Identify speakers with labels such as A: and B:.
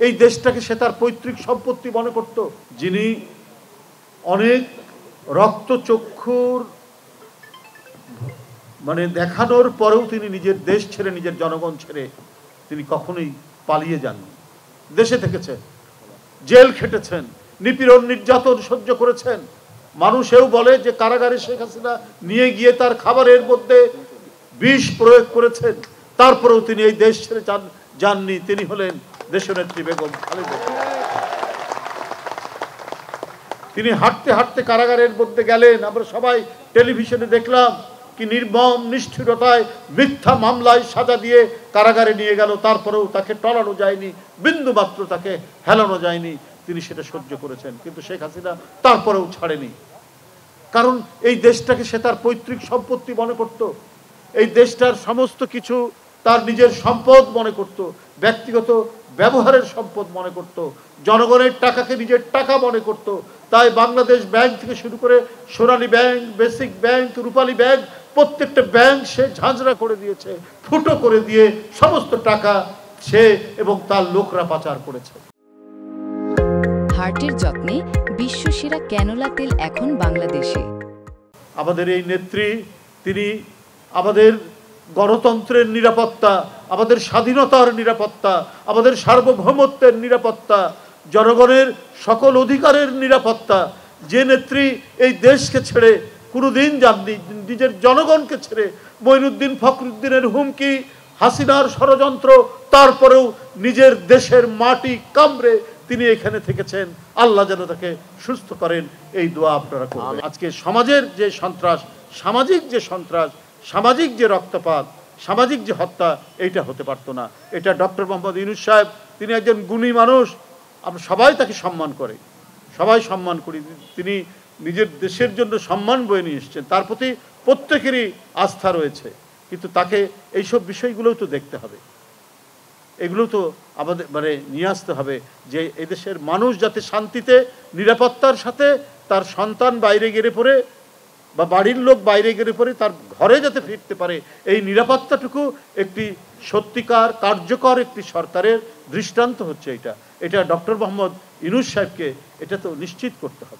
A: এই দেশটাকে সে তার পৈতৃক সম্পত্তি মনে করত। যিনি অনেক রক্তচক্ষুর মানে দেখানোর পরেও তিনি নিজের দেশ ছেড়ে, নিজের জনগণ ছেড়ে তিনি কখনোই পালিয়ে যাননি। দেশে থেকেছেন, জেল খেটেছেন, নিপীড়ন নির্যাতন সহ্য করেছেন। মানুষেও বলে যে কারাগারে শেখ হাসিনা নিয়ে গিয়ে তার খাবারের মধ্যে বিষ প্রয়োগ করেছেন, তারপরেও তিনি এই দেশ ছেড়ে যাননি। তিনি হলেন দেশনেত্রী বেগম খালেদা। তিনি হাঁটতে হাঁটতে কারাগারের মধ্যে গেলেন। আমরা সবাই টেলিভিশনে দেখলাম কি নির্মম নিষ্ঠুরতায় মিথ্যা মামলায় সাজা দিয়ে কারাগারে নিয়ে গেল, তারপরেও তাকে টলানো যায়নি, বিন্দু মাত্র তাকে হেলানো যায়নি। তিনি সেটা সহ্য করেছেন, কিন্তু শেখ হাসিনা তারপরেও ছাড়েনি। কারণ এই দেশটাকে সে তার পৈতৃক সম্পত্তি মনে করত। এই দেশটার সমস্ত কিছু তার নিজের সম্পদ মনে করত, ব্যক্তিগত ব্যবহারের সম্পদ মনে করত, জনগণের টাকাকে নিজের টাকা মনে করত। তাই বাংলাদেশ ব্যাংক থেকে শুরু করে সোনালী ব্যাংক, বেসিক ব্যাংক, রূপালী ব্যাংক, প্রত্যেকটা ব্যাংক সে ঝাঁঝরা করে দিয়েছে, ফুটো করে দিয়ে সমস্ত টাকা সে এবং তার লোকরা পাচার করেছে।
B: হার্টের যত্নে বিশ্বসেরা ক্যানোলা তেল এখন বাংলাদেশে।
A: আমাদের এই নেত্রী, তিনি আমাদের গণতন্ত্রের নিরাপত্তা, আমাদের স্বাধীনতার নিরাপত্তা, আমাদের সার্বভৌমত্বের নিরাপত্তা, জনগণের সকল অধিকারের নিরাপত্তা। যে নেত্রী এই দেশকে ছেড়ে কোনোদিন যাননি, নিজের জনগণকে ছেড়ে, মঈনুদ্দিন ফখরুদ্দিনের হুমকি, হাসিনার ষড়যন্ত্র, তারপরেও নিজের দেশের মাটি কামড়ে তিনি এখানে থেকেছেন। আল্লাহ যেন তাকে সুস্থ করেন, এই দোয়া আপনারা করবেন। আজকে সমাজের যে সন্ত্রাস, সামাজিক যে সন্ত্রাস, সামাজিক যে রক্তপাত, সামাজিক যে হত্যা, এইটা হতে পারতো না। এটা ডক্টর মোহাম্মদ ইউনূস সাহেব, তিনি একজন গুণী মানুষ, আমরা সবাই তাকে সম্মান করে, সবাই সম্মান করি। তিনি নিজের দেশের জন্য সম্মান বয়ে নিয়ে এসেছেন, তার প্রতি প্রত্যেকেরই আস্থা রয়েছে। কিন্তু তাকে এইসব বিষয়গুলোও তো দেখতে হবে, এগুলো তো আমাদের নিয়ে আসতে হবে যে এদেশের মানুষ যাতে শান্তিতে, নিরাপত্তার সাথে তার সন্তান বাইরে গেলে পরে বা বাড়ির লোক বাইরে গেলে পরে তার ঘরে যাতে ফিরতে পারে, এই নিরাপত্তাটুকু একটি সত্যিকার কার্যকর একটি সরকারের দৃষ্টান্ত হচ্ছে। এটা ডক্টর মোহাম্মদ ইউনূস সাহেবকে এটা তো নিশ্চিত করতে হবে।